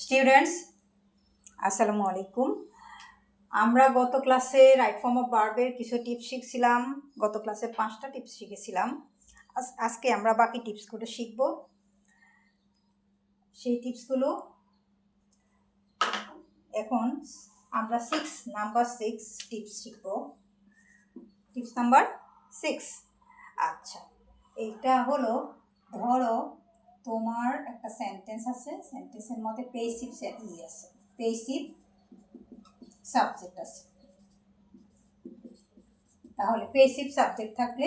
Students, আসসালামু আলাইকুম। আমরা গত ক্লাসে রাইট ফর্ম অফ ভার্বের কিছু টিপস শিখছিলাম। গত ক্লাসে 5টা টিপস শিখেছিলাম। আজকে আমরা বাকি টিপসগুলো শিখব। সেই টিপসগুলো এখন আমরা নাম্বার 6 টিপস শিখব। Tips number 6। আচ্ছা, এইটা হলো, ধরো তোমার একটা সেন্টেন্স আছে, সেন্টেন্সের মধ্যে পেসিভ আছে, পেসিভ সাবজেক্ট আছে। তাহলে পেসিভ সাবজেক্ট থাকলে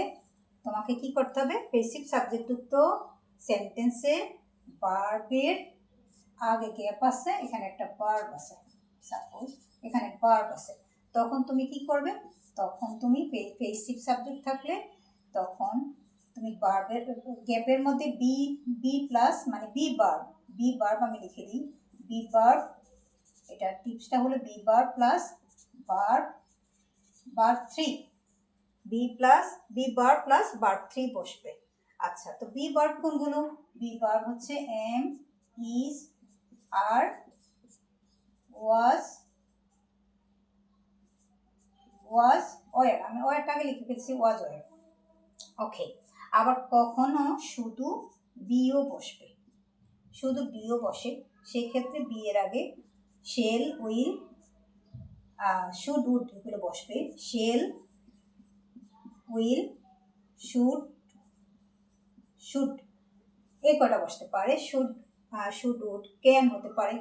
তোমাকে কি করতে হবে? পেসিভ সাবজেক্টযুক্ত সেন্টেন্সে ভার্বের আগে গ্যাপ আছে, এখানে একটা ভার্ব আছে, সাপোজ এখানে ভার্ব আছে, তখন তুমি কি করবে? তখন তুমি পেসিভ সাবজেক্ট থাকলে তখন তুমি ভার্বের গ্যাপের মধ্যে বি প্লাস মানে বি ভার্ব আমি লিখে দিই, বি ভার্ব। এটা টিপসটা হলো be verb plus verb 3, be verb plus verb 3 বসবে। আচ্ছা, তো বি ভার্ব কোনগুলো? বি ভার্ব হচ্ছে am, is, are, was, were. আমি ওয়ারটাকে লিখে ফেলছি, ওয়াজ ওয়ার। ওকে, আবার কখনো শুধু বিও বসবে, শুধু বিও বসে, সেক্ষেত্রে বি এর আগে শেল, উইল, শুড, উড এগুলো বসবে। শেল, উইল, শুড এই কটা বসতে পারে। শুড উড, ক্যান হতে পারে,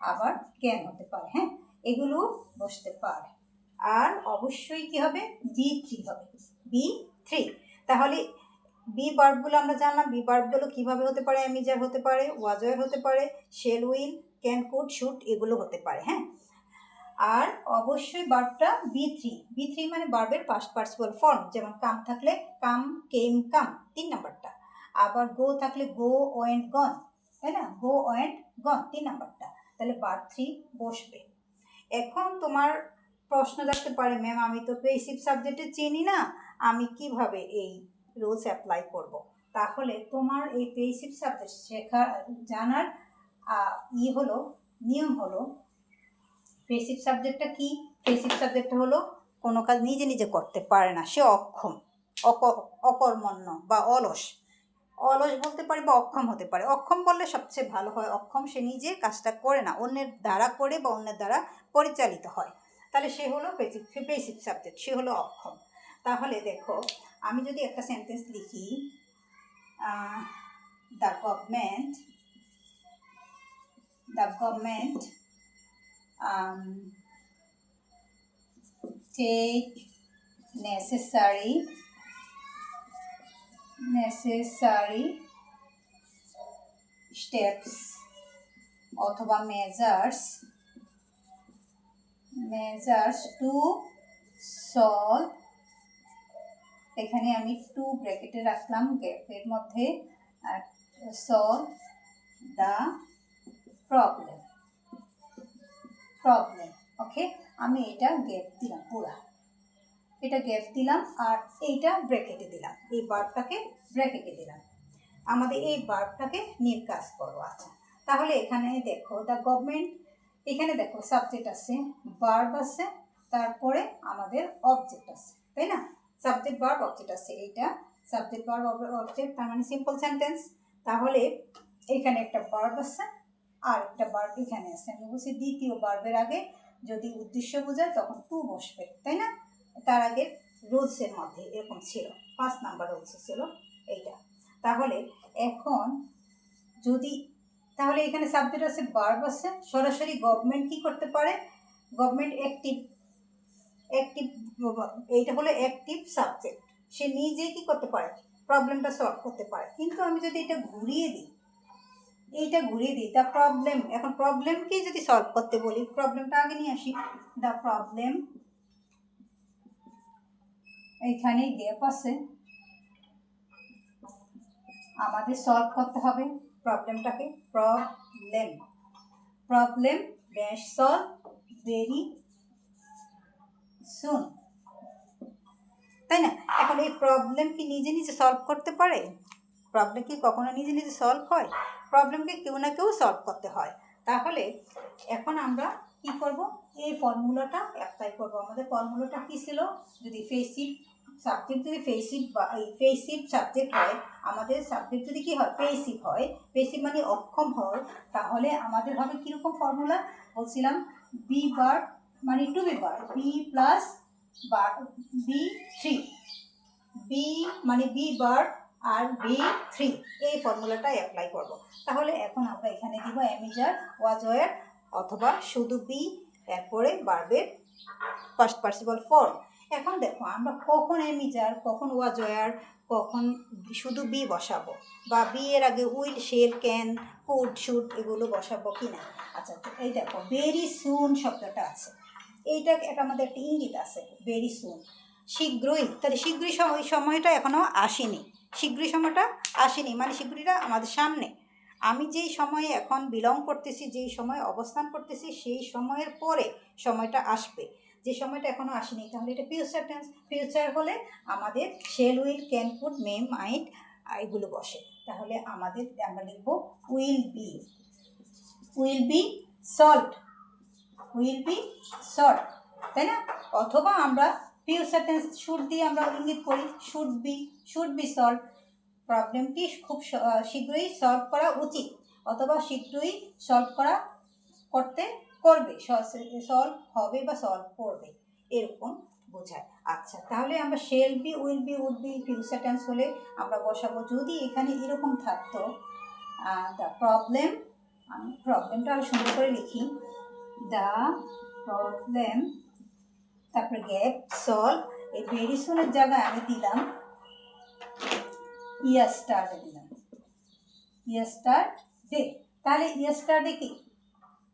আবার ক্যান হতে পারে। হ্যাঁ, এগুলো বসতে পারে। আর অবশ্যই কি হবে? B3 হবে, B3। তাহলে বি ভার্বগুলো আমরা জানলাম। বি ভার্বগুলো কীভাবে হতে পারে? অ্যামিজার হতে পারে, ওয়াজওয়ার হতে পারে, shall, will, can, could, should এগুলো হতে পারে। হ্যাঁ, আর অবশ্যই ভার্বটা বি3 মানে ভার্বের পাস্ট পার্টিসিপল ফর্ম। যেমন কাম থাকলে কাম, কেম, কাম 3 নাম্বারটা। আবার গো থাকলে গো, ওয়েন্ট, গন, তাই না? গো, ওয়েন্ট, গন 3 নাম্বারটা। তাহলে ভার্ব 3 বসবে। এখন তোমার প্রশ্ন থাকতে পারে, ম্যাম আমি তো পেসিভ সাবজেক্টে চিনি না, আমি কিভাবে এই রুলস অ্যাপ্লাই করব? তাহলে তোমার এই পেসিভ সাবজেক্ট জানার নিয়ম হলো, পেসিভ সাবজেক্টটা কি? পেসিভ সাবজেক্টটা হলো কোনো কাজ নিজে নিজে করতে পারে না, সে অক্ষম, অকর্মণ্য বা অলস বলতে পারে, বা অক্ষম হতে পারে। অক্ষম বললে সবচেয়ে ভালো হয়। অক্ষম, সে নিজে কাজটা করে না, অন্যের দ্বারা করে বা অন্যের দ্বারা পরিচালিত হয়, তাহলে সে হলো পেসিভ সাবজেক্ট, সে হলো অক্ষম। তাহলে দেখো, আমি যদি একটা সেন্টেন্স লিখি, the government take necessary steps অথবা measures to solve, এখানে আমি 2 ব্র্যাকেটে রাখলাম গ্যাপের মধ্যে, solve the problem। ওকে, আমি এটা গ্যাপ দিলাম, পুরা এটা গ্যাপ দিলাম, আর এইটা ব্র্যাকেটে দিলাম, এই ভার্বটাকে ব্র্যাকেটে দিলাম। আমাদের এই ভার্বটাকে নিয়ে কাজ করবো। আচ্ছা, তাহলে এখানে দেখো দ্য গভর্নমেন্ট, এখানে দেখো সাবজেক্ট আছে, ভার্ব আছে, তারপরে আমাদের অবজেক্ট আছে, তাই না? সাবজেক্ট, ভার্ব, অবজেক্ট আছে। এইটা সাবজেক্ট, ভার্ব, অবজেক্ট, তার মানে সিম্পল সেন্টেন্স। তাহলে এখানে একটা ভার্ব আছে আর একটা ভার্ব এখানে আছে। আমি বলছি দ্বিতীয় ভার্বের আগে যদি উদ্দেশ্য বোঝায় তখন টু বসবে, তাই না? তার আগে রুলসের মধ্যে এরকম ছিল, 5 নাম্বার রুলসে ছিল এইটা। তাহলে এখন তাহলে এখানে সাবজেক্ট আছে, ভার্ব আছে, সরাসরি গভর্নমেন্ট কি করতে পারে? গভর্নমেন্ট অ্যাক্টিভ, এইটা হলো অ্যাক্টিভ সাবজেক্ট, সে নিজে কি করতে পারে? প্রবলেমটা সলভ করতে পারে। কিন্তু আমি যদি এটা ঘুরিয়ে দিই, দ্য প্রবলেম, এখন প্রবলেমকেই যদি সলভ করতে বলি, প্রবলেমটা আগে নিয়ে আসি। দ্য প্রবলেম, এইখানে গ্যাপ আছে, আমাদের সলভ করতে হবে প্রবলেমটাকে। Problem dash solve very soon, তাই না? এখন এই প্রবলেম কি নিজে নিজে সলভ করতে পারে? প্রবলেম কি কখনো নিজে নিজে সলভ হয়? প্রবলেমকে কেউ না কেউ সলভ করতে হয়। তাহলে এখন আমরা কি করব, এই ফর্মুলাটা অ্যাপ্লাই করব। আমাদের ফর্মুলাটা কি ছিল, যদি ফেসিভ সাবজেক্ট যদি ফেসিভ সাবজেক্ট হয়, আমাদের সাবজেক্ট যদি কি হয় পেসিভ হয়, পেসিভ মানে অক্ষম হয়, তাহলে আমাদের হবে কীরকম ফর্মুলা বলছিলাম, বি বার মানে two B bar B plus bar B three, B মানে বি বার আর বি থ্রি, এই ফর্মুলাটা অ্যাপ্লাই করব। তাহলে এখন আমরা এখানে দিব অ্যামিজার ওয়াজ ওয়ার অথবা শুধু বি, এরপরে বার্বের ফার্স্ট পার্টিসিপল ফর্ম। এখন দেখো আমরা কখন অ্যামিজার, কখন ওয়াজ ওয়ার, কখন শুধু বি বসাবো, বা বি এর আগে will, shall, can, could, should এগুলো বসাবো কি না। আচ্ছা, এই দেখো ভেরি সুন শব্দটা আছে, এইটা এটা আমাদের একটা ইঙ্গিত আছে, ভেরি সুন, শীঘ্রই। তাহলে শীঘ্রই সময়টা এখনও আসেনি, শীঘ্রই সময়টা আসেনি মানে শীঘ্রইটা আমাদের সামনে। আমি যেই সময়ে এখন বিলং করতেছি, যেই সময়ে অবস্থান করতেছি, সেই সময়ের পরে সময়টা আসবে, যে সময়টা এখনও আসেনি। তাহলে এটা ফিউচার টেন্স। ফিউচার হলে আমাদের শেল, উইল, ক্যান, কুড, মে, মাইট এগুলো বসে। তাহলে আমাদের আমরা লিখব will be, will B salt, will be salt, তাই না। অথবা আমরা ফিউচার টেন্স শুড দিয়ে আমরা ইঙ্গিত করি, শুড বি সলভ, প্রবলেমটি খুব শীঘ্রই সলভ করা উচিত, অথবা শীঘ্রই সলভ করবে, সলভ হবে বা সলভ করবে, এরকম বোঝায়। আচ্ছা, তাহলে আমরা shall be, will be, would be future tense হলে আমরা বসাবো, যদি এখানে এরকম থাকতো দ্য প্রবলেম, আমি প্রবলেমটা আরও সুন্দর করে লিখি, দ্য প্রবলেম, তারপরে গ্যাপ সলভ, এই ভেরি সুনের জায়গায় আমি দিলাম ইয়েস্টারডে, দিলাম ইয়েস্টারডে। তাহলে ইয়েস্টারডে কি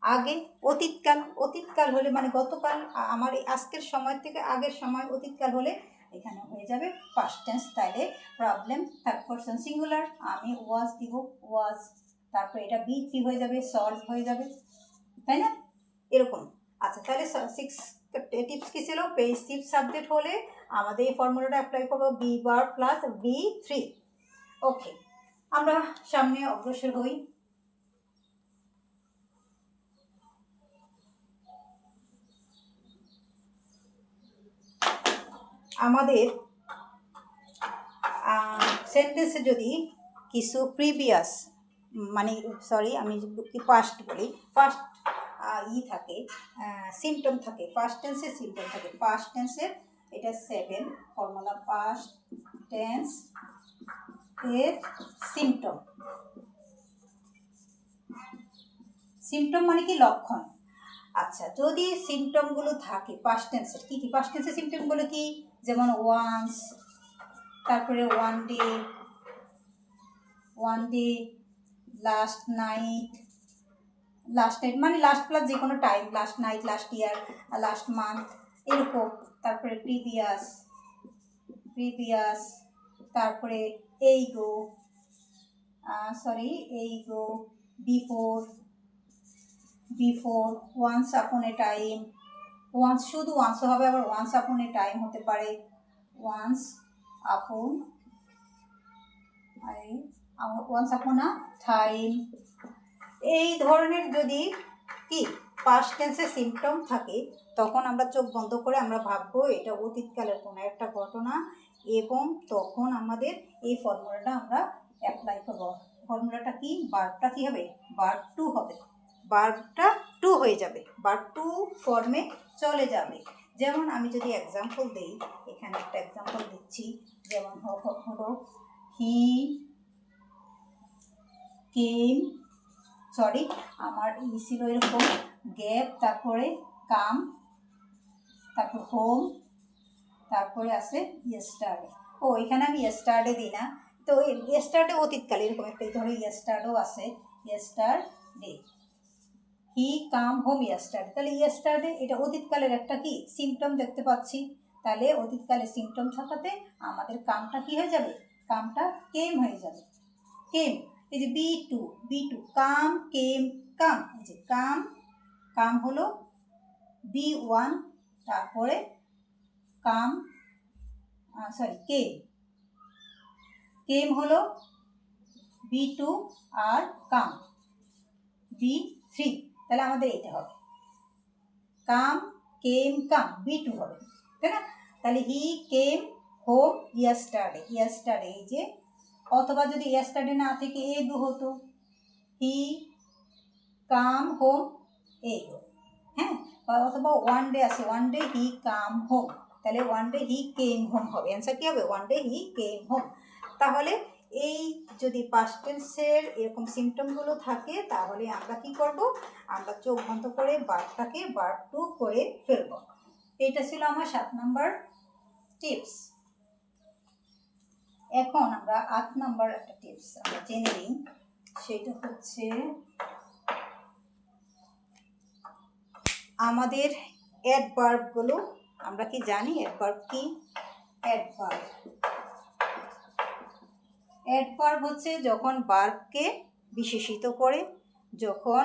আগে, অতীতকাল, অতীতকাল হলে মানে গতকাল, আমার এই আজকের সময় থেকে আগের সময়, অতীতকাল হলে এখানে হয়ে যাবে পাস্ট টেন্স। তাইলে প্রবলেম থার্ড পারসন সিঙ্গুলার, আমি ওয়াজ দিব ওয়াজ, তারপরে এটা বি থ্রি হয়ে যাবে, সলভ হয়ে যাবে, তাই না, এরকম। আচ্ছা, তাহলে 6 টিপস কী ছিল, পেসিভ সাবজেক্ট হলে আমাদের এই ফর্মুলাটা অ্যাপ্লাই করবো, B bar plus B three. Okay, আমরা সামনে অগ্রসর হই। আমাদের সেন্টেন্সে যদি কিছু প্রিভিয়াস মানে আমি পাস্ট বলি, ফার্স্ট থাকে, সিমটম থাকে, ফার্স্ট টেন্সের সিমটম থাকে, পাস্ট টেন্সের এটা 7 ফর্মুলা, পাস্ট টেন্স এর সিমটম, সিমটম মানে কি লক্ষণ। আচ্ছা, যদি সিমটমগুলো থাকে পাস্ট টেন্সের, কী কী পাস্ট টেন্সের সিমটমগুলো কি, যেমন ওয়ান্স, তারপরে ওয়ান ডে, লাস্ট নাইট মানে লাস্ট প্লাস যে কোনো time, last night, last year, last month এরকম, তারপরে প্রিভিয়াস, তারপরে এইগো, বিফোর, ওয়ান্স আপন এ টাইম, ওয়ান্স শুধু ওয়ান্সও হবে, আবার ওয়ান্স আপন এ টাইম হতে পারে, ওয়ান্স আপন আ টাইম, এই ধরনের যদি কি পাস্ট টেন্সে সিমটম থাকে, তখন আমরা চোখ বন্ধ করে আমরা ভাববো এটা অতীতকালের কোনো একটা ঘটনা, এবং তখন আমাদের এই ফর্মুলাটা আমরা অ্যাপ্লাই করবো। ফর্মুলাটা কি, ভার্বটা কি হবে, ভার্ব টু হবে, ভার্বটা টু হয়ে যাবে, ভার্ব টু ফর্মে চলে যাবে। যেমন আমি যদি এক্সাম্পল দিই, এখানে একটা এক্সাম্পল দিচ্ছি, যেমন হলো হি কেম, আমার ছিল এরকম গ্যাপ, তারপরে কাম, তারপর হোম, তারপরে আছে ইয়েস্টারডে। এখানে আমি ইয়েস্টারডে দিই না, তো ইয়েস্টারডে অতীতকালে, এরকম একটা ধরো ইয়েস্টারডেও আছে, ইয়েস্টারডে, হি কাম হোম ইয়েস্টারডে। তাহলে ইয়েস্টারডে এটা অতীতকালের একটা কি সিমটম দেখতে পাচ্ছি, তাহলে অতীতকালের সিমটম থাকাতে আমাদের কামটা কি হয়ে যাবে, কামটা কেম হয়ে যাবে, কেম। এই যে বি টু কাম, কেম, কাম, এই যে কাম হলো B1, তারপরে কেম হলো B2 আর কাম B3, তাহলে আমাদের এটা হবে কাম কেম কাম B2 হবে, তাই না? তাহলে হি কেম হোম ইয়াস্টারডে, এই যে, অথবা যদি ইয়াস্টারডে না থেকে এ দু হতো, হি কাম হোম এ গো, হ্যাঁ, অথবা ওয়ান ডে আছে, one day he come home, তাহলে one day he came home হবে। অ্যান্সার কী হবে? One day he came home. তাহলে এই যদি পাস্ট টেন্সের এরকম সিমটমগুলো থাকে তাহলে আমরা কি করব? আমরা চোখ বন্ধ করে ভার্বটাকে ভার্ব টু করে ফেলব। এটা ছিল আমার 7 নম্বর টিপস। এখন আমরা 8 নম্বর একটা টিপস আমরা জেনে নিই, সেটা হচ্ছে আমাদের অ্যাডভার্বগুলো। আমরা কি জানি অ্যাডভার্ব কি? অ্যাডভার্ব হচ্ছে যখন ভার্বকে বিশেষিত করে, যখন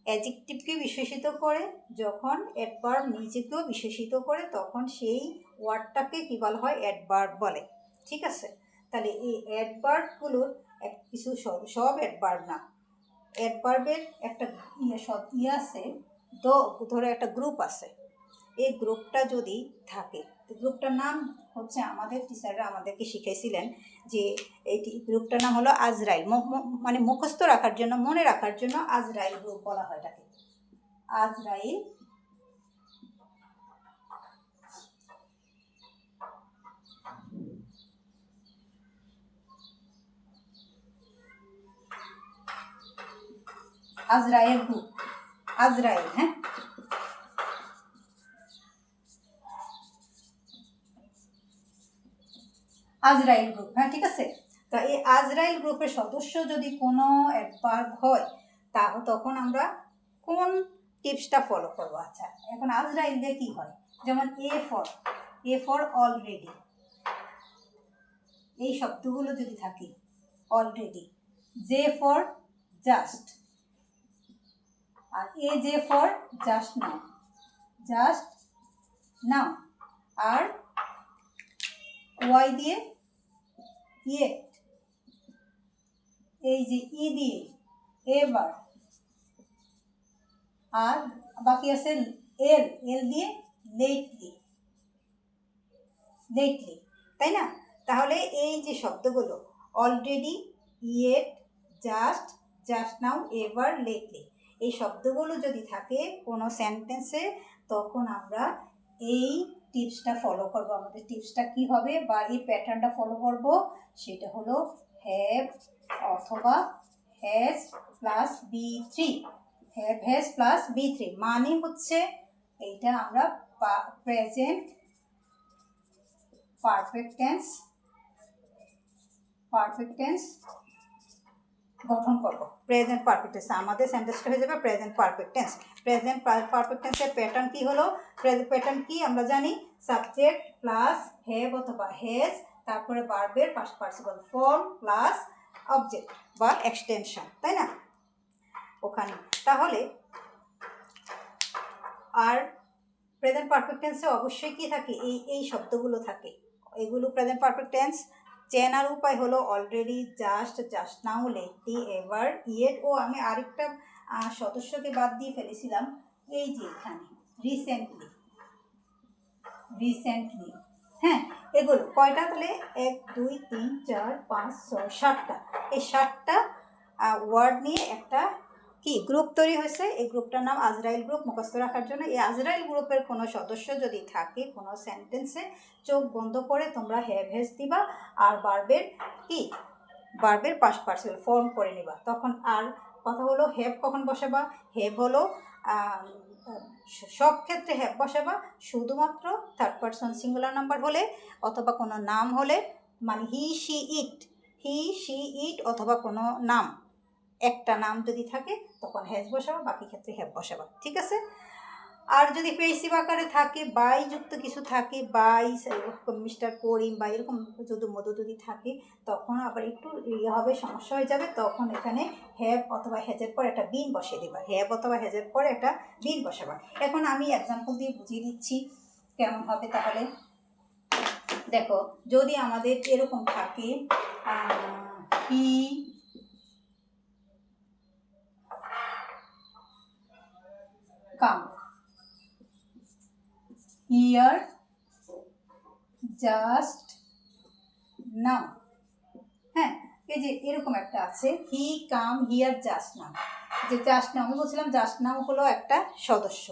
অ্যাডজেক্টিভকে বিশেষিত করে, যখন অ্যাডভার্ব নিজেকেও বিশেষিত করে, তখন সেই ওয়ার্ডটাকে কী বলা হয়? অ্যাডভার্ব বলে। ঠিক আছে? তাহলে এই অ্যাডভার্বগুলোর কিছু সব অ্যাডভার্ব না, অ্যাডভার্বের একটা আছে, ধরো একটা গ্রুপ আছে, এই গ্রুপটা যদি থাকে, গ্রুপটার নাম হচ্ছে, আমাদের টিচাররা আমাদেরকে শিখেছিলেন যে এই গ্রুপটার নাম হলো আজরাইল, মানে মুখস্থ রাখার জন্য, মনে রাখার জন্য আজরাইল গ্রুপ বলা হয় এটাকে, আজরাইল। আজরাইল গ্রুপ, আজরাইল, হ্যাঁ, আজরাইল গ্রুপ, হ্যাঁ, ঠিক আছে। তা এই আজরাইল গ্রুপের সদস্য যদি কোনো অ্যাডভার্ব হয় তখন আমরা কোন টিপসটা ফলো করবো? আচ্ছা, এখন আজরাইল দিয়ে কী হয়? যেমন এ ফর অলরেডি, এই শব্দগুলো যদি থাকে, অলরেডি, জে ফর জাস্ট, আর এ জে ফর জাস্ট নাও, আর ওয়াই দিয়ে ইয়েট, এই যে ই দিয়ে এবার, আর বাকি আছে এল দিয়ে লেটলি, তাই না? তাহলে এই যে শব্দগুলো already, yet, just now, ever, lately, এই শব্দগুলো যদি থাকে কোনো সেন্টেন্সে, তখন আমরা এই টিপসটা ফলো করব। আমাদের টিপসটা কি হবে বা এই প্যাটার্নটা ফলো করব? সেটা হলো হ্যাভ অথবা has plus B3, have has plus B3, মানে হচ্ছে এইটা আমরা প্রেজেন্ট পারফেক্ট টেন্স গঠন করব। প্রেজেন্ট পারফেক্ট টেন্স, আমাদের সেন্টেন্সটা হয়ে যাবে present perfect tense. Present perfect টেন্সের প্যাটার্ন কি হলো? প্যাটার্ন কি আমরা জানি? সাবজেক্ট প্লাস হ্যাভ অথবা হ্যাজ, তারপরে ভার্বের past participle form plus object বা এক্সটেনশন, তাই না? ওখানে তাহলে আর প্রেজেন্ট পারফেক্ট টেন্সে অবশ্যই কি থাকে? এই শব্দগুলো থাকে। এগুলো প্রেজেন্ট পারফেক্ট টেন্স চেনার উপায় হলো already, just now, lately, ever, yet, ও আমি আরেকটা সদস্যকে বাদ দিয়ে ফেলেছিলাম, এই যে এখানে রিসেন্টলি, হ্যাঁ, এগুলো কয়টা? তাহলে 1 2 3 4 5 6 7টা, এই 7টা ওয়ার্ড নিয়ে একটা কি গ্রুপ তৈরি হয়েছে। এই গ্রুপটার নাম আজরাইল গ্রুপ। মুখস্থ রাখার জন্য এই আজরাইল গ্রুপের কোনো সদস্য যদি থাকে কোনো সেন্টেন্সে, চোখ বন্ধ করে তোমরা হ্যাভ হ্যাজ দিবা, আর ভার্বের পাস্ট পার্টিসিপল ফর্ম করে নিবা। তখন আর কথা হলো হ্যাভ কখন বসাবা? হ্যাভ হলো সব ক্ষেত্রে হ্যাভ বসাবা, শুধুমাত্র থার্ড পারসন সিঙ্গুলার নাম্বার হলে অথবা কোনো নাম হলে, মানে হি শি ইট অথবা কোনো নাম, একটা নাম যদি থাকে তখন হ্যাজ বসাবা, বাকি ক্ষেত্রে হ্যাভ বসাবা, ঠিক আছে? আর যদি পেসিভ আকারে থাকে, বাই যুক্ত কিছু থাকে, বাই মিস্টার করিম বা এরকম যদু মধু যদি থাকে, তখন আবার একটু হবে, সমস্যা হয়ে যাবে। তখন এখানে হ্যাভ অথবা হ্যাজের পর একটা বিন বসিয়ে দেবা, হ্যাভ অথবা হ্যাজের পর একটা বিন বসাবা। এখন আমি এক্সাম্পল দিয়ে বুঝিয়ে দিচ্ছি কেমন হবে। তাহলে দেখো, যদি আমাদের এরকম থাকে come, here, just now. হ্যাঁ, এই যে এরকম একটা আছে, হি কাম হিয়ার জাস্ট নাও। যে জাস্ট নাও আমি বলছিলাম, জাস্ট নাও হলো একটা সদস্য,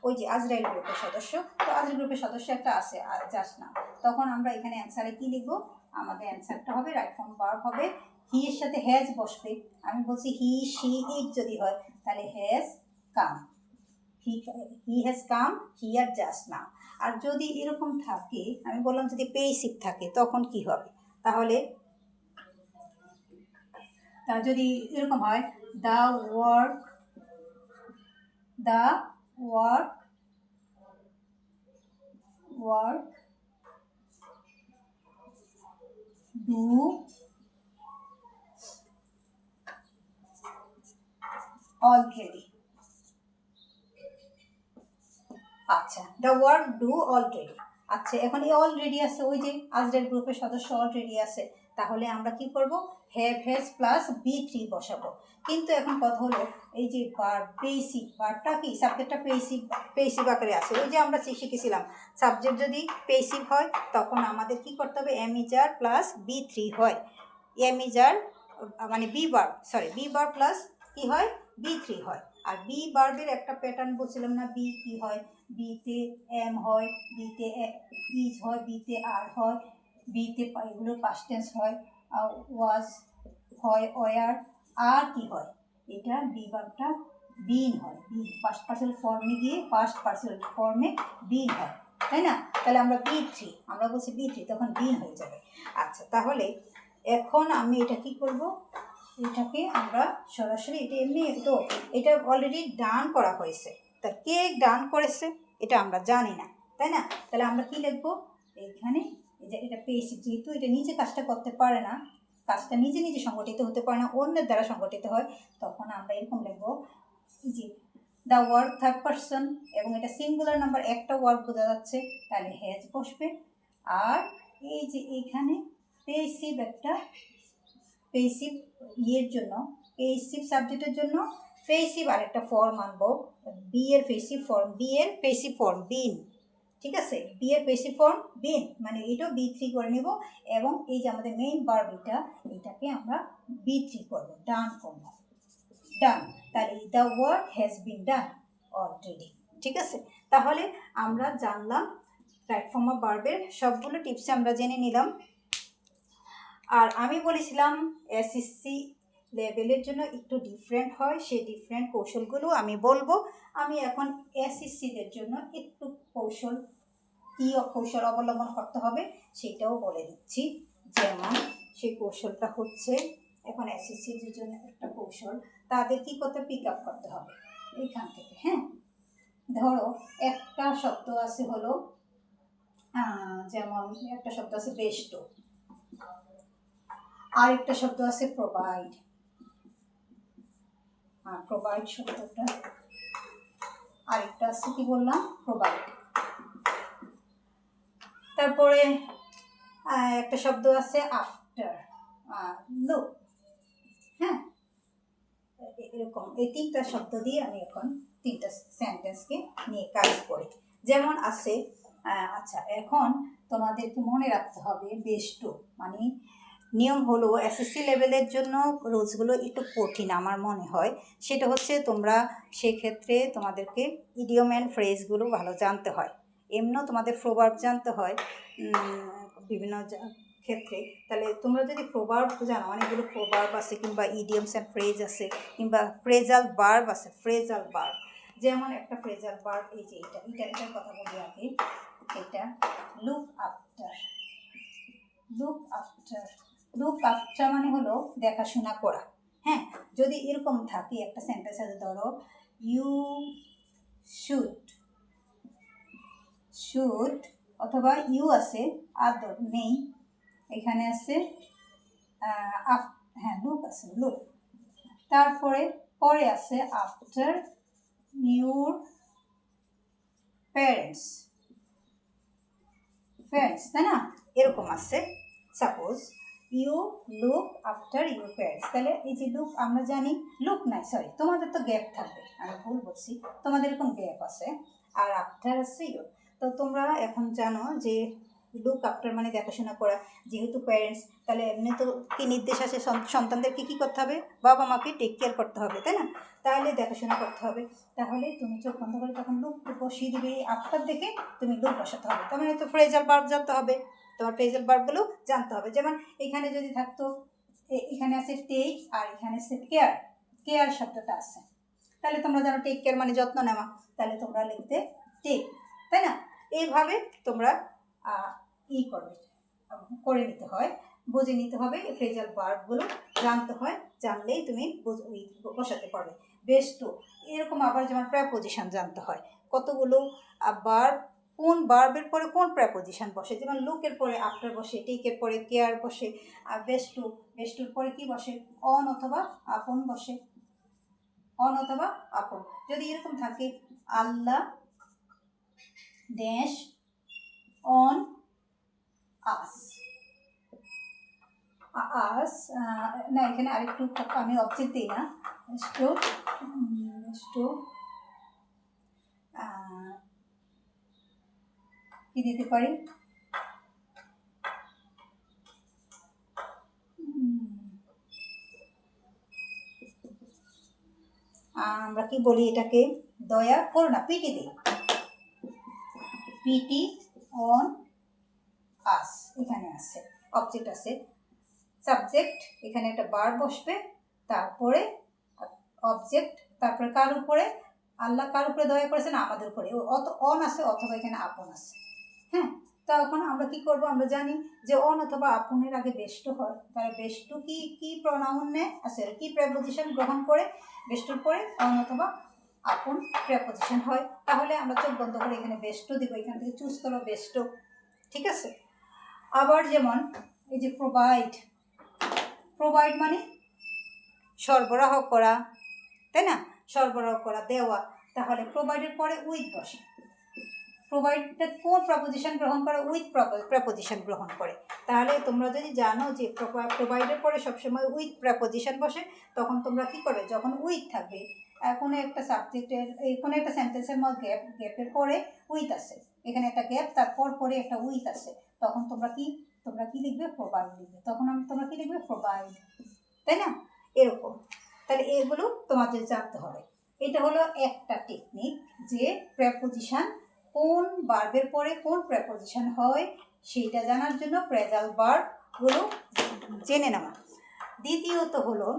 ওই যে আজরাইল গ্রুপের সদস্য। তো আজরাইল গ্রুপের সদস্য একটা আছে জাস্ট নাও। তখন আমরা এখানে অ্যান্সারে কি লিখবো? আমাদের অ্যান্সারটা হবে, রাইট ফর্ম ভার্ব হবে, হি এর সাথে হ্যাজ বসবে। আমি বলছি হি, শি, ইট যদি হয় তাহলে has come, he has come here just now. আর যদি এরকম থাকে, আমি বললাম যদি পেইসিভ থাকে তখন কি হবে? তাহলে যদি এরকম হয়, দ্য ওয়ার্ক ডু অলরেডি। আচ্ছা, দ্য ওয়ার্ক ডু অলরেডি। আচ্ছা, এখন এই অলরেডি আছে, ওই যে আজরাইল গ্রুপের সদস্য অলরেডি আছে, তাহলে আমরা কি করব? হ্যাভ হ্যাজ প্লাস B3 বসাবো। কিন্তু এখন কথা হলো, এই যে ভার্ব পেইসিভ, ভার্বটা কি সাবজেক্টটা পেইসিভ আকারে আছে। ওই যে আমরা শিখেছিলাম, সাবজেক্ট যদি পেইসিভ হয় তখন আমাদের কি করতে হবে? এমিজার প্লাস B3 হয়। এমিজার মানে বি ভার্ব প্লাস কি হয়? B3 হয়। আর বি ভার্বের একটা প্যাটার্ন বলছিলাম না, বি কি হয়? বিতে এম হয়, বিতে ইজ হয়, বিতে আর হয়, বিতে এগুলো পাস্ট টেন্স হয়, ওয়াজ হয়, ওয়ার। আর কি হয়? এটা বি ভার্বটা বিন হয়, বিন পাস্ট পার্সেল ফর্মে গিয়ে পাস্ট পার্সেল ফর্মে বিন হয়, তাই না? তাহলে আমরা B3, আমরা বলছি B3, তখন বিন হয়ে যাবে। আচ্ছা, তাহলে এখন আমি এটা কি করব? এটাকে আমরা সরাসরি, এটা এমনি তো এটা অলরেডি ডান করা হয়েছে, তা কে ডান করেছে এটা আমরা জানি না, তাই না? তাহলে আমরা কি লিখবো এইখানে? এটা পেয়েছি, যেহেতু এটা নিজে কাজটা করতে পারে না, কাজটা নিজে নিজে সংগঠিত হতে পারে না, অন্যের দ্বারা সংগঠিত হয়, তখন আমরা এরকম লিখবো যে দ্য ওয়ার্ক থার্ড পারসন, এবং এটা সিঙ্গুলার নাম্বার, একটা ওয়ার্ক বোঝা যাচ্ছে, তাহলে হ্যাজ বসবে। আর এই যে এইখানে পেসিভ, একটা পেসিভ ইয়ের জন্য, পেসিভ সাবজেক্টের জন্য পেসিভ আরেকটা ফর্ম আনবো, বি এর পেসিভ ফর্ম বিন। ঠিক আছে, বি এর পেসিভ ফর্ম বিন, মানে এটাও B3 করে নেব, এবং এই যে আমাদের মেইন ভার্ব এটাকে আমরা B3 করবো, ডান করবো, ডান। তাহলে the work has been done already. ঠিক আছে, তাহলে আমরা জানলাম রাইট ফর্ম অফ ভার্বের সবগুলো টিপসে আমরা জেনে নিলাম। আর আমি বলেছিলাম SSC লেভেলের জন্য একটু ডিফারেন্ট হয়, সেই ডিফারেন্ট কৌশলগুলো আমি বলবো। আমি এখন SSCদের জন্য একটু কী কৌশল অবলম্বন করতে হবে সেটাও বলে দিচ্ছি। যেমন সেই কৌশলটা হচ্ছে, এখন SSCদের জন্য একটা কৌশল, তাদের কী করতে পিক আপ করতে হবে এইখান থেকে। হ্যাঁ, ধরো একটা শব্দ আছে হলো, যেমন একটা শব্দ আছে বেস্টো, আরেকটা শব্দ আছে প্রোভাইড, প্রোভাইড শব্দটা, আরেকটা আছে কি বললাম? প্রোভাইড। তারপরে একটা শব্দ আছে আফটার, লুক। হ্যাঁ, এরকম এই তিনটা শব্দ দিয়ে আমি এখন তিনটা সেন্টেন্সকে নিয়ে কাজ করি। যেমন আছে, আচ্ছা, এখন তোমাদেরকে মনে রাখতে হবে বেস্টো মানে নিয়ম হলো, SSC লেভেলের জন্য রুলসগুলো একটু কঠিন আমার মনে হয়। সেটা হচ্ছে তোমরা সেক্ষেত্রে তোমাদেরকে ইডিয়ম অ্যান্ড ফ্রেজগুলো ভালো জানতে হয়, এমনও তোমাদের প্রভাব জানতে হয় বিভিন্ন ক্ষেত্রে। তাহলে তোমরা যদি প্রভাব জানো, অনেকগুলো প্রভাব আছে, কিংবা ইডিয়মস অ্যান্ড ফ্রেজ আছে, কিংবা ফ্রেজাল ভার্ব আছে, ফ্রেজাল ভার্ব। যেমন একটা ফ্রেজাল ভার্ব, এই যে এটার কথা বলি আগে, এটা লুক আফটার। লুক আফটার মানে হলো দেখাশোনা করা। হ্যাঁ, যদি এরকম থাকে একটা সেন্টেন্স আছে, ধরো ইউ শুড, অথবা ইউ আছে আর নেই, এখানে আছে হ্যাঁ লুক আছে, লুক। তারপরে পরে আছে আফটার ইউর প্যারেন্টস, তাই না? এরকম আছে। Suppose you look after your parents. তাহলে এই যে লুক আমরা জানি, লুক নাই সরি, তোমাদের তো গ্যাপ থাকবে, আমি ভুল বলছি, তোমাদের এরকম গ্যাপ আছে, আর আফটার আছে ইউ। তো তোমরা এখন জানো যে লুক আফটার মানে দেখাশোনা করা, যেহেতু প্যারেন্টস, তাহলে এমনি তো কি নির্দেশ আছে সন্তানদেরকে কী করতে হবে, বাবা মাকে টেক কেয়ার করতে হবে, তাই না? তাহলে দেখাশোনা করতে হবে। তাহলে তুমি চোখ বন্ধ করে তখন লুক বসিয়ে দিবে, আফটার দেখে তুমি লুক বসাতে হবে। তার মানে তো ফ্রেজাল ভার্ব জানতে হবে, তোমার ফ্রেজাল ভার্বগুলো জানতে হবে। যেমন এখানে যদি থাকতো, এখানে আছে টেক আর এখানে আছে কেয়ার, কেয়ার শব্দটা আছে, তাহলে তোমরা জানো টেক কেয়ার মানে যত্ন নেওয়া, তাহলে তোমরা লিখতে টেক, তাই না? এইভাবে তোমরা করবে, করে নিতে হয়, বুঝে নিতে হবে, ফ্রেজাল ভার্বগুলো জানতে হয়, জানলেই তুমি বসাতে পারবে। বেস্ট টু, এরকম আবার যেমন প্রেপোজিশন জানতে হয়, কতগুলো ভার্ব, কোন ভার্বের পরে কোন প্রেপোজিশন বসে, যেমন লুকের পরে আফটার বসে, টেকের পরে কেয়ার বসে, আর বেস্ট টু, বেস্ট টুর পরে কি বসে, অন অথবা আপন বসে, অন অথবা আপন। যদি এরকম থাকে আল্লাহ ড্যাশ অন আস, আস না, এখানে আরেকটু আমি অবজেক্ট দিই না, কি দিতে পারি, আমরা কি বলি এটাকে, দয়া করো না, পিটি দিই, পিটি অন আস, এখানে আছে অবজেক্ট আছে, সাবজেক্ট, এখানে একটা বার বসবে, তারপরে অবজেক্ট, তারপরে কার উপরে, আল্লাহ কার উপরে দয়া করেছেন, আমাদের উপরে, অন আছে অথবা এখানে আপন আছে। হ্যাঁ, তখন আমরা কি করব, আমরা জানি যে অন অথবা আপনের আগে বেষ্ট হয়, তাহলে বেষ্টু কি প্রনাউন নেয়, আসলে কি প্রেপোজিশন গ্রহণ করে, বেষ্টুর পরে অন অথবা আপন প্রেপোজিশন হয়। তাহলে আমরা চোখ বন্ধ করে এখানে বেষ্ট দিব, এখান থেকে চুজ করো বেষ্ট, ঠিক আছে? আবার যেমন এই যে প্রোভাইড, প্রোভাইড মানে সরবরাহ করা, তাই না? সরবরাহ করা, দেওয়া, তাহলে প্রোভাইডের পরে উইথ বসে, প্রোভাইডটা কোন প্রপোজিশন গ্রহণ করে, উইথ প্রপোজিশন গ্রহণ করে। তাহলে তোমরা যদি জানো যে প্রোভাইডের পরে সবসময় উইথ প্রপোজিশন বসে, তখন তোমরা কি করবে, যখন উইথ থাকবে, কোনো একটা সাবজেক্টের কোনো একটা সেন্টেন্সের মধ্যে গ্যাপের পরে উইথ আছে, এখানে একটা গ্যাপ, তারপর পরে একটা উইথ আছে, তখন তোমরা কি লিখবে, প্রোভাইড লিখবে, তখন তোমরা কি লিখবে, প্রোভাইড, তাই না? এরকম, তাহলে এগুলো তোমাদের জানতে হবে। এটা হলো একটা টেকনিক, যে প্রেপোজিশন কোন ভার্বের পরে কোন প্রেপোজিশন হয় সেইটা জানার জন্য ফ্রেজাল ভার্বগুলো জেনে নেওয়া। দ্বিতীয়ত হলো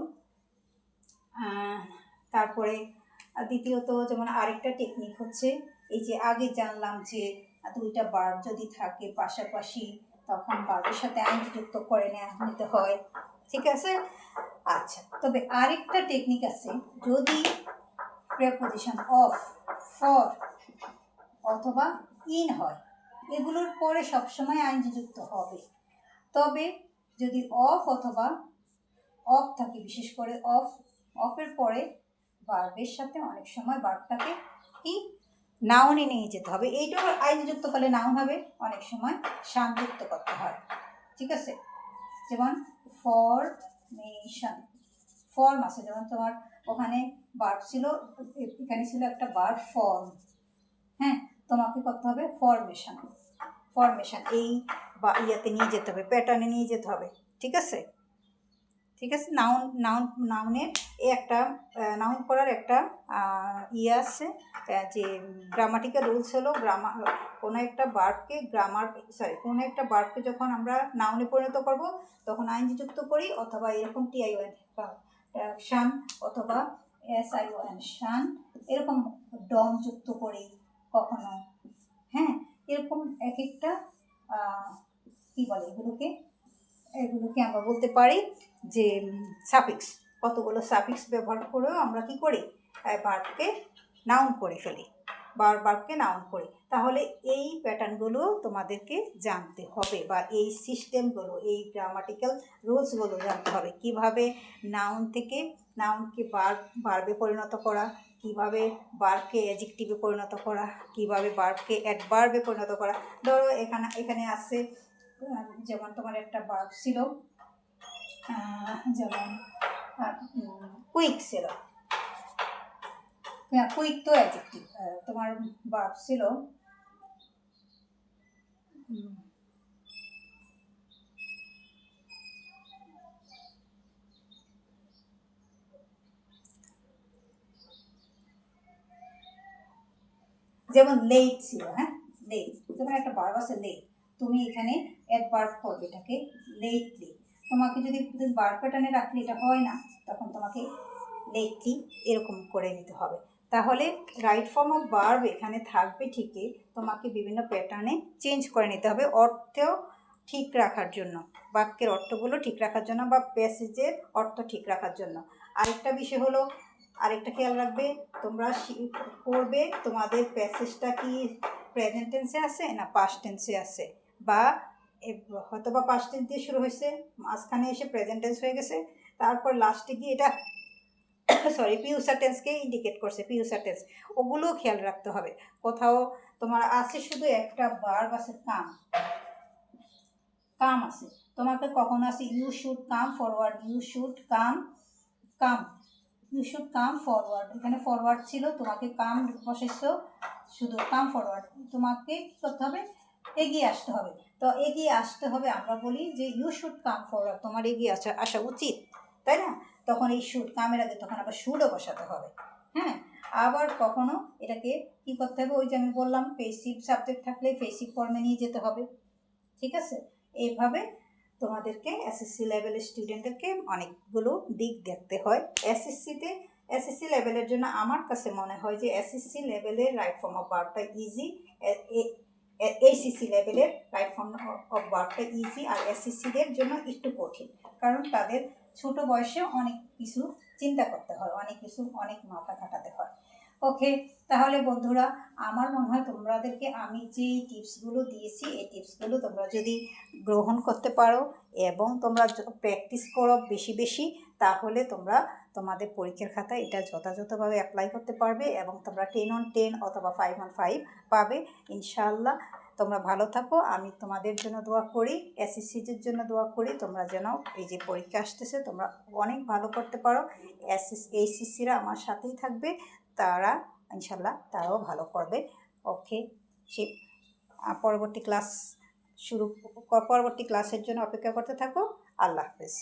তারপরে দ্বিতীয়ত যেমন আরেকটা টেকনিক হচ্ছে, এই যে আগে জানলাম যে দুইটা ভার্ব যদি থাকে পাশাপাশি, তখন ভার্বের সাথে আইনজি যুক্ত করে নিতে হয়, ঠিক আছে? আচ্ছা, তবে আরেকটা টেকনিক আছে, যদি প্রেপোজিশন অফ, ফর অথবা ইন হয়, এগুলোর পরে সবসময় আইনজি যুক্ত হবে, তবে যদি অফ অথবা অফ থাকে, বিশেষ করে অফের পরে ভার্বের সাথে অনেক সময় ভার্বটাকে কি নাউনে নিয়ে যেতে হবে, এইটাও আইনজি যুক্ত করলে নাউন হবে, অনেক সময় শান যুক্ত করতে হয়, ঠিক আছে? যেমন ফরমেশন, ফর্ম আছে, যেমন তোমার ওখানে ভার্ব ছিল, এখানে ছিল একটা ভার্ব ফর্ম, হ্যাঁ, তোমাকে করতে হবে ফরমেশন, ফরমেশন এই বা ইয়াতে নিয়ে যেতে হবে, প্যাটার্নে নিয়ে যেতে হবে, ঠিক আছে? ঠিক আছে, নাউনের একটা নাউন করার একটা আছে, যে গ্রামাটিক্যাল রুলস হলো, কোনো একটা ভার্বকে যখন আমরা নাউনে পরিণত করব, তখন আইনজি যুক্ত করি, অথবা এরকম টিআইওএন শান, অথবা এসআইওএন শান, এরকম ডন যুক্ত করি কখনো, হ্যাঁ, এরকম এক একটা কী বলে এগুলোকে আমরা বলতে পারি যে সাফিক্স, কতগুলো সাফিক্স ব্যবহার করেও আমরা কি করি, ভার্বকে নাউন করে ফেলি, ভার্বকে নাউন করি। তাহলে এই প্যাটার্নগুলো তোমাদেরকে জানতে হবে, বা এই সিস্টেমগুলো, এই গ্রামাটিক্যাল রুলসগুলো জানতে হবে, কিভাবে নাউনকে ভার্বে পরিণত করা, কিভাবে ভার্বকে অ্যাডজেক্টিভে পরিণত করা, কিভাবে ভার্বকে অ্যাডভার্বে পরিণত করা। ধরো এখানে আছে, যেমন তোমার একটা ভার্ব ছিল যেমন কুইক ছিল, না কুইক তো অ্যাডজেক্টিভ, তোমার ভার্ব ছিল যেমন লেট ছিল, হ্যাঁ লেট, তোমার একটা ভার্ব আছে লেট, তুমি এখানে অ্যাডভার্ব করবে এটাকে লেটলি। তোমাকে যদি ভার্ব প্যাটার্নে রাখলে এটা হয় না, তখন তোমাকে লেটলি এরকম করে নিতে হবে। তাহলে রাইট ফর্ম অফ ভার্ব এখানে থাকবে ঠিকই, তোমাকে বিভিন্ন প্যাটার্নে চেঞ্জ করে নিতে হবে অর্থেও ঠিক রাখার জন্য, বাক্যের অর্থগুলো ঠিক রাখার জন্য বা প্যাসেজের অর্থ ঠিক রাখার জন্য। আরেকটা বিষয় হলো, আরেকটা খেয়াল রাখবে, তোমরা করবে তোমাদের প্যাসেজটা কি প্রেজেন্ট টেন্সে আছে না পাস্ট টেন্সে আছে, বা হয়তো বা পাস্ট টেন্স দিয়ে শুরু হয়েছে, মাঝখানে এসে প্রেজেন্ট টেন্স হয়ে গেছে, তারপর লাস্টে গিয়ে এটা ফিউচার টেন্সকে ইন্ডিকেট করছে, ফিউচার টেন্স, ওগুলোও খেয়াল রাখতে হবে। কোথাও তোমার আছে শুধু একটা ভার্ব আছে কাম, কাম আছে, তোমাকে কখনো আছে you should come forward, you should come, come, you should come forward, এখানে ফরওয়ার্ড ছিল, তোমাকে কাম বসেছ, শুধু কাম ফরওয়ার্ড, তোমাকে কী করতে হবে, এগিয়ে আসতে হবে। তো এগিয়ে আসতে হবে, আমরা বলি যে ইউ শুড কাম ফরওয়ার্ড, তোমার এগিয়ে আসা উচিত, তাই না? তখন এই শুড কামের আগে তখন আবার শুডও বসাতে হবে। হ্যাঁ, আবার কখনো এটাকে কী করতে হবে, ওই যে আমি বললাম পেসিভ সাবজেক্ট থাকলে পেসিভ ফর্মে নিয়ে যেতে হবে। ঠিক আছে, এইভাবে তোমাদেরকে এসএসসি লেভেলের স্টুডেন্টদেরকে অনেকগুলো দিক দেখতে হয়। এসএসসি লেভেলের জন্য আমার কাছে মনে হয় যে এসএসসি লেভেলের রাইট ফর্ম অফ ভার্বটা ইজি, এইচএসসি লেভেলের রাইট ফর্ম অফ ভার্বটা ইজি, আর এসএসসিদের জন্য একটু কঠিন, কারণ তাদের ছোট বয়সে অনেক কিছু চিন্তা করতে হয়, অনেক মাথা খাটাতে হয়। ওকে, তাহলে বন্ধুরা, আমার মনে হয় তোমাদেরকে আমি যে টিপসগুলো দিয়েছি এই টিপসগুলো তোমরা যদি গ্রহণ করতে পারো এবং তোমরা প্র্যাকটিস করো বেশি বেশি, তাহলে তোমরা তোমাদের পরীক্ষার খাতায় এটা যথাযথভাবে অ্যাপ্লাই করতে পারবে এবং তোমরা 10 on 10 অথবা 5 on 5 পাবে ইনশাআল্লাহ। তোমরা ভালো থাকো, আমি তোমাদের জন্য দোয়া করি, এসএসসিদের জন্য দোয়া করি, তোমরা যেন এই যে পরীক্ষা আসতেছে তোমরা অনেক ভালো করতে পারো। এইচএসসিরা আমার সাথেই থাকবে, তারা ইনশাল্লাহ তারাও ভালো করবে। ওকে, সে পরবর্তী ক্লাসের জন্য অপেক্ষা করতে থাকো। আল্লাহ হাফেজ।